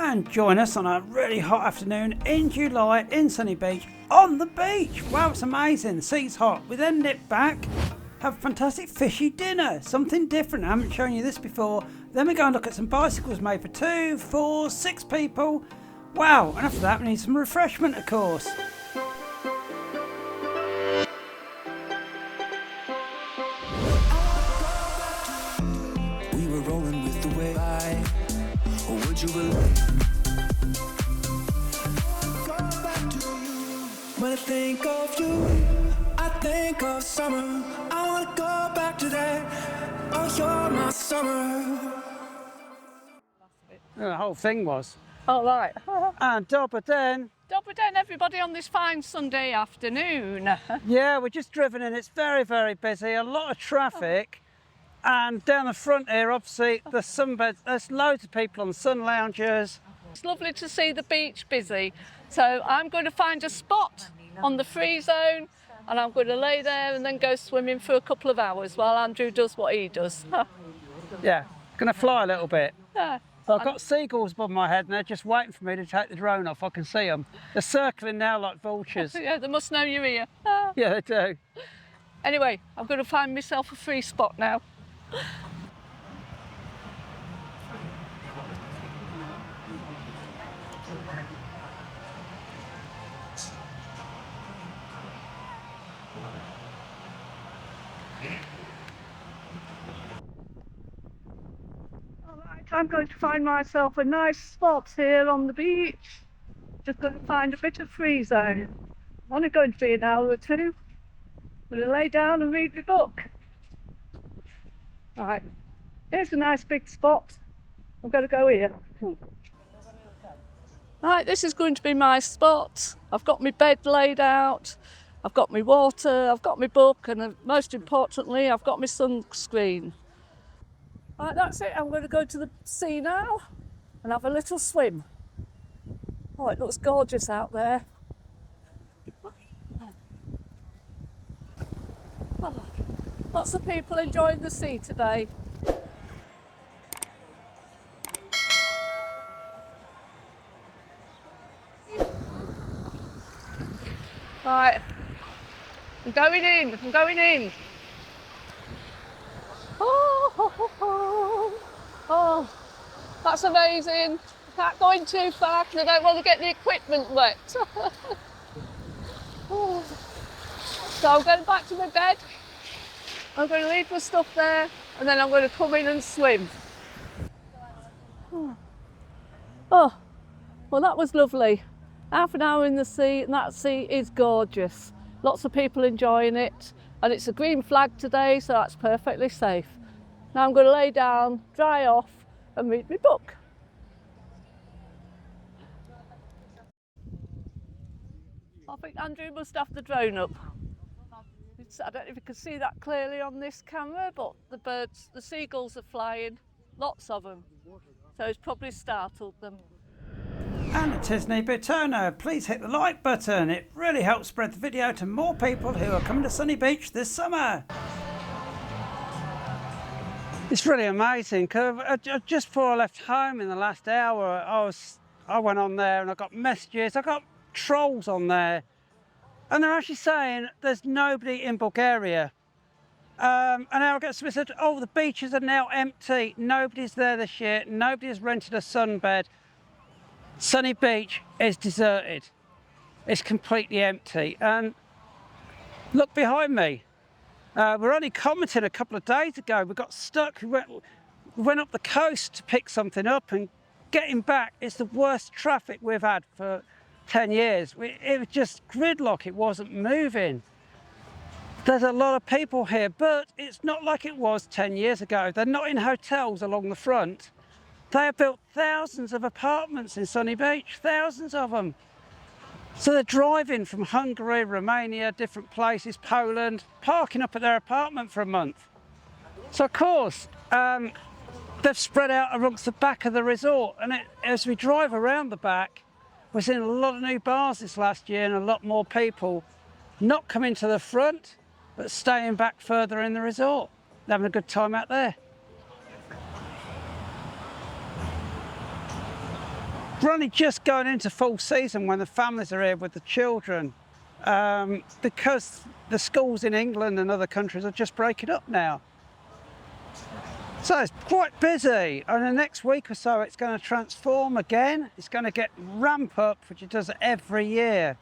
and join us on a really hot afternoon in July in Sunny Beach on the beach. Wow, it's amazing. The sea's hot. We then nip back, have a fantastic fishy dinner, something different. I haven't shown you this before. Then we go and look at some bicycles made for 2, 4, 6 people. Wow, and after that we need some refreshment, of course. We were rolling with the way I, or would you believe? When I think of you, I think of summer. I wanna go back to that. Oh, you're my summer. The whole thing was. All right. And Dobber then. Dobber den, everybody, on this fine Sunday afternoon. Yeah, we're just driven in. It's very, very busy. A lot of traffic. And down the front here, obviously, the sunbeds. There's loads of people on sun loungers. It's lovely to see the beach busy. So I'm going to find a spot on the free zone and I'm going to lay there and then go swimming for a couple of hours while Andrew does what he does. Yeah, gonna fly a little bit. Yeah. So I've got seagulls above my head and they're just waiting for me to take the drone off. I can see them. They're circling now like vultures. Yeah, they must know you're here. Yeah, they do. Anyway, I'm going to find myself a free spot now. I'm going to find myself a nice spot here on the beach. Just going to find a bit of free zone. I'm only going to be an hour or two. I'm going to lay down and read my book. Right, here's a nice big spot. I'm going to go here. Right, this is going to be my spot. I've got my bed laid out. I've got my water, I've got my book, and most importantly, I've got my sunscreen. Right, that's it. I'm going to go to the sea now and have a little swim. Oh, it looks gorgeous out there. Oh, lots of people enjoying the sea today. Right, I'm going in, I'm going in. Oh, that's amazing. Can't go in too far because I don't want to get the equipment wet. So I'm going back to my bed. I'm going to leave my stuff there and then I'm going to come in and swim. Oh, well, that was lovely. Half an hour in the sea, and that sea is gorgeous. Lots of people enjoying it, and it's a green flag today, so that's perfectly safe. Now I'm going to lay down, dry off, and read my book. I think Andrew must have the drone up. I don't know if you can see that clearly on this camera, but the birds, the seagulls are flying, lots of them. So it's probably startled them. And it is Neighbour Turner. Please hit the like button. It really helps spread the video to more people who are coming to Sunny Beach this summer. It's really amazing because just before I left home in the last hour, I went on there and I got messages. I got trolls on there, and they're actually saying there's nobody in Bulgaria. And now I get somebody said, oh, the beaches are now empty. Nobody's there this year. Nobody has rented a sunbed. Sunny Beach is deserted. It's completely empty. And look behind me. We're only commenting a couple of days ago. We got stuck. We went up the coast to pick something up, and getting back, it's the worst traffic we've had for 10 years. It was just gridlock. It wasn't moving. There's a lot of people here, but it's not like it was 10 years ago. They're not in hotels along the front. They have built thousands of apartments in Sunny Beach, thousands of them. So they're driving from Hungary, Romania, different places, Poland, parking up at their apartment for a month. So of course, they've spread out amongst the back of the resort. And as we drive around the back, we're seeing a lot of new bars this last year and a lot more people not coming to the front, but staying back further in the resort, having a good time out there. we're only just going into full season when the families are here with the children, because the schools in England and other countries are just breaking up now. So it's quite busy, and the next week or so it's going to transform again. It's going to ramp up, which it does every year.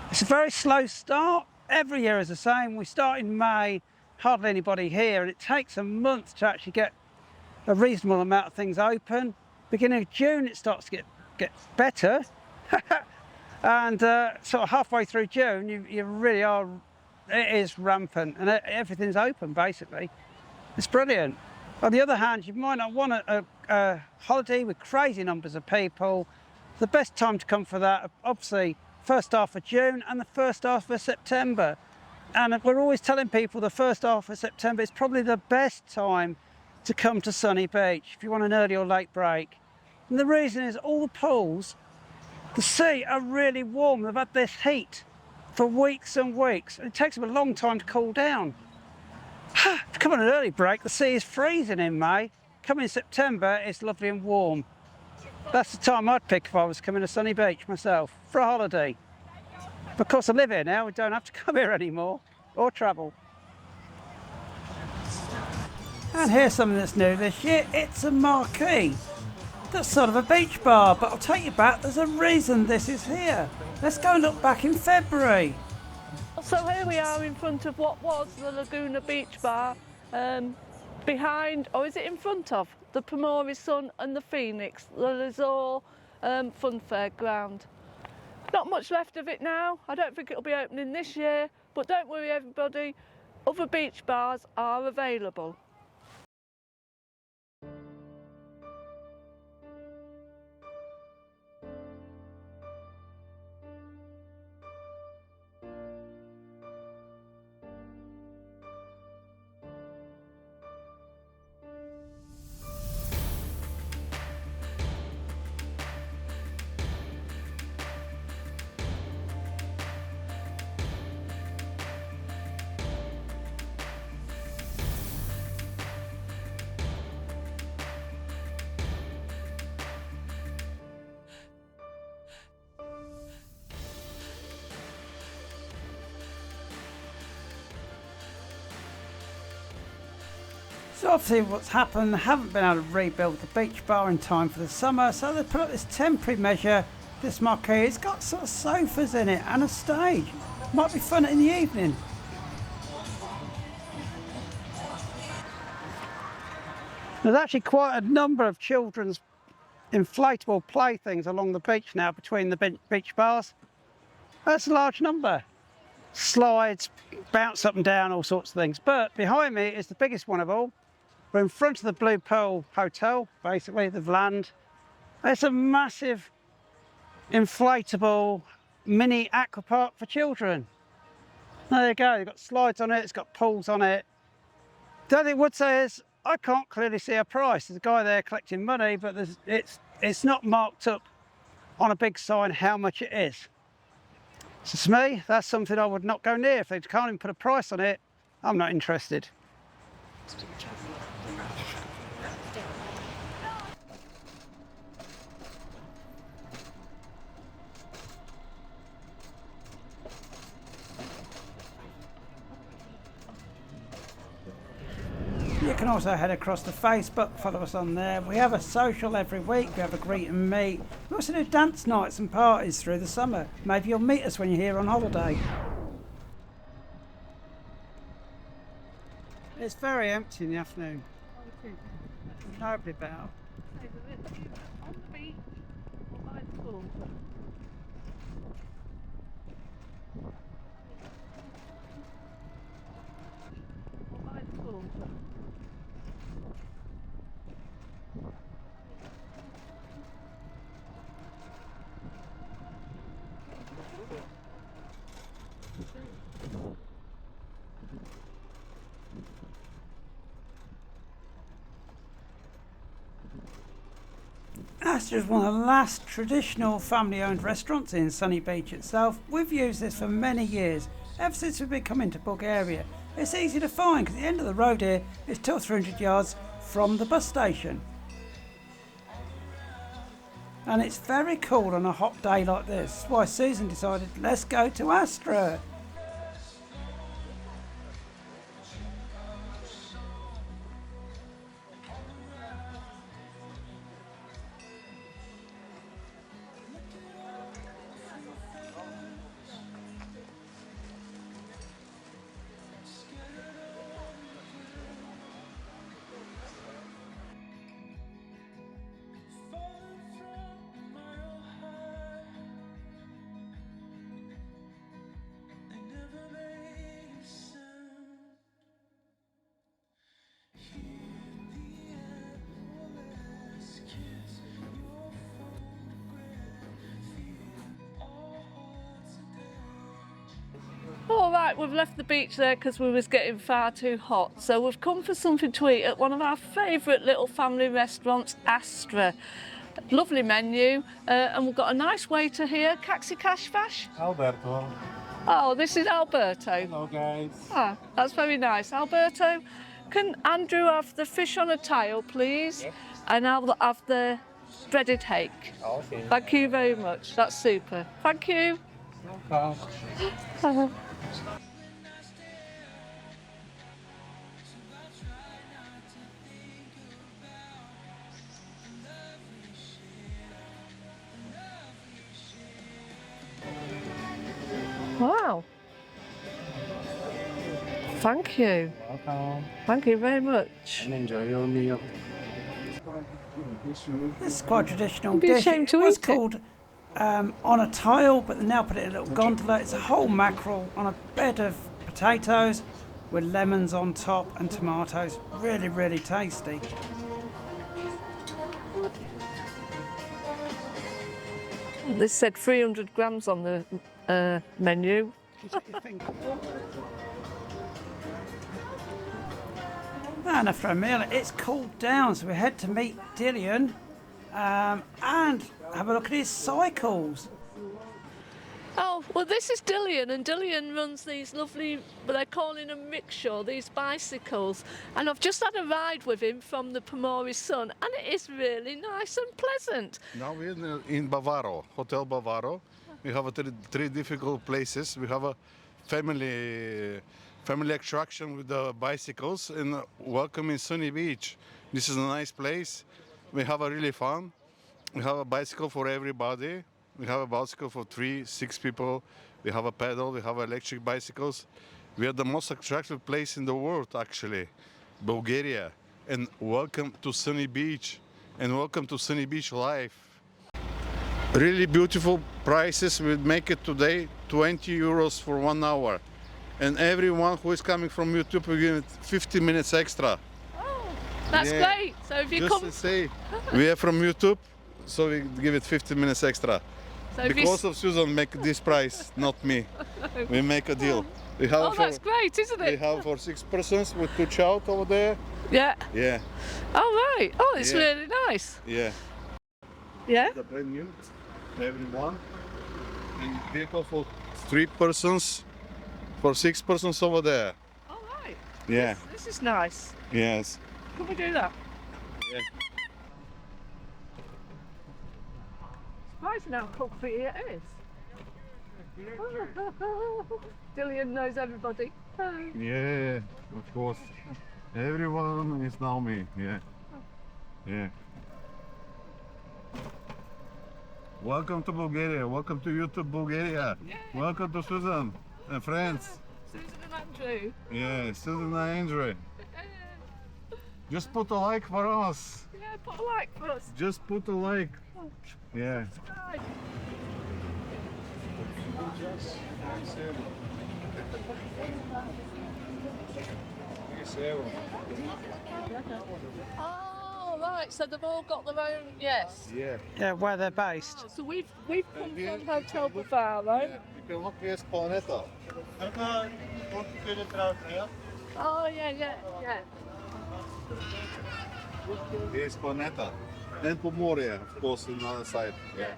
It's a very slow start. Every year is the same. We start in May, hardly anybody here, and it takes a month to actually get a reasonable amount of things open. Beginning of June it starts to get better. And sort of halfway through June you really are, it is rampant and everything's open basically. It's brilliant. On the other hand, you might not want a holiday with crazy numbers of people. The best time to come for that, obviously, first half of June and the first half of September. And we're always telling people the first half of September is probably the best time to come to Sunny Beach if you want an early or late break. And the reason is all the pools, the sea are really warm. They've had this heat for weeks and weeks. And it takes them a long time to cool down. If you come on an early break, the sea is freezing in May. Come in September, it's lovely and warm. That's the time I'd pick if I was coming to Sunny Beach myself, for a holiday. Of course, I live here now, we don't have to come here anymore, or travel. And here's something that's new this year, it's a marquee. That's sort of a beach bar, but I'll take you back, there's a reason this is here. Let's go and look back in February. So here we are in front of what was the Laguna Beach Bar, behind, or is it in front of, the Pomori Sun and the Phoenix, the Resort Fun Fair ground. Not much left of it now. I don't think it'll be opening this year, but don't worry everybody, other beach bars are available. So obviously what's happened, they haven't been able to rebuild the beach bar in time for the summer, so they put up this temporary measure, this marquee. It's got sort of sofas in it and a stage. Might be fun in the evening. There's actually quite a number of children's inflatable playthings along the beach now between the beach bars. That's a large number. Slides, bounce up and down, all sorts of things. But behind me is the biggest one of all. We're in front of the Blue Pearl Hotel, basically, the land. It's a massive inflatable mini aquapark for children. There you go, you've got slides on it, it's got pools on it. The only thing I would say is, I can't clearly see a price. There's a guy there collecting money, but it's not marked up on a big sign how much it is. So to me, that's something I would not go near. If they can't even put a price on it, I'm not interested. You can also head across to Facebook, follow us on there. We have a social every week, we have a greet and meet. We also do dance nights and parties through the summer. Maybe you'll meet us when you're here on holiday. It's very empty in the afternoon. Nobody about. On the beach or by the pool. Or by the pool. Astra is one of the last traditional family-owned restaurants in Sunny Beach itself. We've used this for many years, ever since we've been coming to Bulgaria. It's easy to find because the end of the road here is 200 or 300 yards from the bus station. And it's very cool on a hot day like this. That's why Susan decided, let's go to Astra. All right, we've left the beach there because we was getting far too hot. So we've come for something to eat at one of our favourite little family restaurants, Astra. Lovely menu, and we've got a nice waiter here. Kaxi Kashfash. Alberto. Oh, this is Alberto. Hello, guys. Ah, that's very nice. Alberto, can Andrew have the fish on a tile, please? Yes. And I'll have the breaded hake. Okay. Thank you very much. That's super. Thank you. Welcome. Wow. Thank you. Welcome. Thank you very much. And enjoy your meal. This is quite a traditional It'd be a dish. shame to It was eat it. called on a tile, but they now put it in a little gondola. It's a whole mackerel on a bed of potatoes with lemons on top and tomatoes. Really, really tasty. This said 300 grams on the menu. And after a meal, it's cooled down, so we head to meet Dillian and have a look at his cycles. Oh, well, this is Dillian, and Dillian runs these lovely, but they're calling them rickshaw, these bicycles. And I've just had a ride with him from the Pomori Sun, and it is really nice and pleasant. Now we're in Bavaro, Hotel Bavaro. We have three difficult places. We have a family attraction with the bicycles and welcome in Sunny Beach. This is a nice place. We have a really fun. We have a bicycle for everybody. We have a bicycle for 3-6 people. We have a pedal. We have electric bicycles. We are the most attractive place in the world, actually, Bulgaria. And welcome to Sunny Beach. And welcome to Sunny Beach Life. Really beautiful prices. We make it today 20 euros for 1 hour. And everyone who is coming from YouTube will give it 50 minutes extra. Oh, that's Yeah. great. So if you Just come, to say, we are from YouTube, so we give it 50 minutes extra. so if you, Because of Susan make this price, not me. We make a deal. We have oh, that's great, isn't we it? have for 6 persons with 2 child over there. Yeah. Yeah, Oh, right. Oh, it's Yeah. really nice. yeah. Yeah. The brand new, everyone. And vehicle for 3 persons, for 6 persons over there. All right. Yeah, This is nice. yes. Can we do that? Yeah. Surprising how comfy it is. Dillian knows everybody. Yeah, of course. Everyone is now me. Yeah. Yeah. Welcome to Bulgaria. Welcome to YouTube Bulgaria. Yeah. Welcome to Susan and friends. Susan and Andrew. Yeah, Susan and Andrew. Just put a like for us. Yeah, put a like for us. Just put a like. Yeah. Right. Oh, right. So they've all got their own. Yes. Yeah. Yeah, where they're based. So we've come from Hotel Bavaro. You can look at Planeta. Oh yeah. Here's Planeta. And Pomoria, of course, on the other side. Yeah.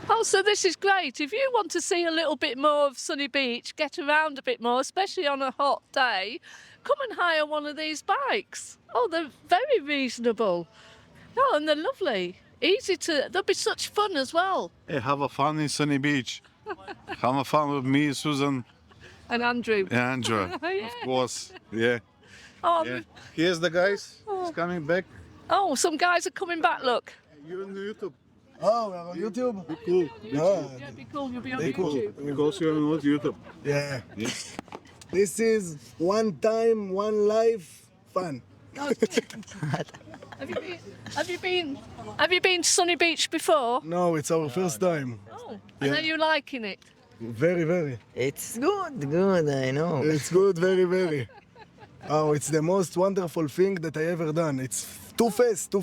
Oh, so this is great. If you want to see a little bit more of Sunny Beach, get around a bit more, especially on a hot day, come and hire one of these bikes. Oh, they're very reasonable. Oh, and they're lovely. easy to. They'll be such fun as well. Hey, have a fun in Sunny Beach. Have a fun with me, Susan, And Andrew. and Andrea. Yeah. Of course. Yeah. Oh, Yeah. Here's the guys. He's coming back. oh, some guys are coming back. Look. You're on YouTube. Oh, we're on YouTube. Be cool. Yeah, Yeah, be cool. You'll be on Be cool. YouTube. Because you're on YouTube. yeah. Yeah. This is one time, one life fun. Have you been to Sunny Beach before? No, it's our first time. Oh, and are you liking it? Very, very. It's good, I know. It's good, very, very. Oh, it's the most wonderful thing that I ever done. It's too fast.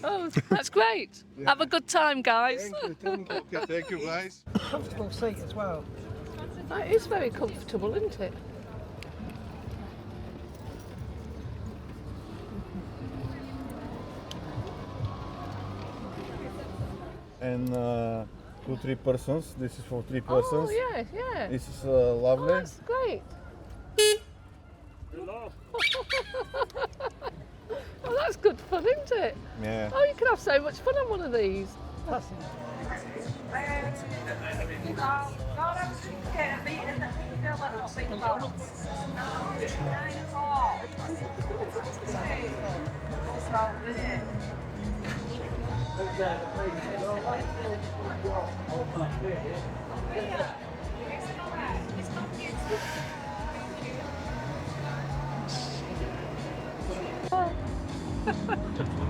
Oh, that's great. Have a good time, guys. Okay, thank you, guys. Comfortable seat as well. It is very comfortable, isn't it? And 2-3 persons. This is for 3 Oh, persons. yeah. This is Oh, lovely. that's great. Oh, that's good fun, isn't it? Yeah. Oh, you can have so much fun on one of these.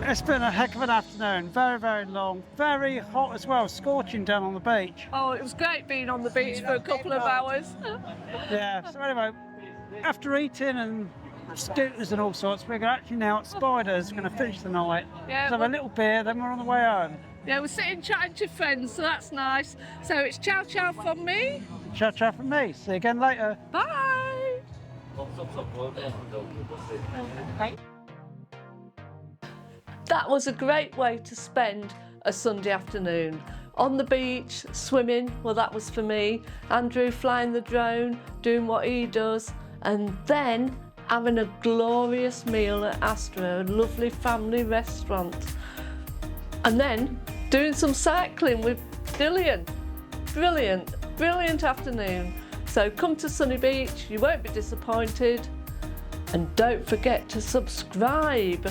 It's been a heck of an afternoon, very, very long, very hot as well, scorching down on the beach. Oh, it was great being on the beach for a couple of hours. Yeah, so anyway, after eating and scooters and all sorts, we're actually now at Spiders, we're going to finish the night. Yeah, Have a little beer, then we're on the way home. Yeah, we're sitting chatting to friends, so that's nice. So it's ciao ciao from me. Ciao, ciao from me. See you again later. Bye. That was a great way to spend a Sunday afternoon. On the beach, swimming, well that was for me. Andrew flying the drone, doing what he does, and then having a glorious meal at Astra, a lovely family restaurant. And then doing some cycling with Dillian. Brilliant afternoon. So come to Sunny Beach, you won't be disappointed. And don't forget to subscribe.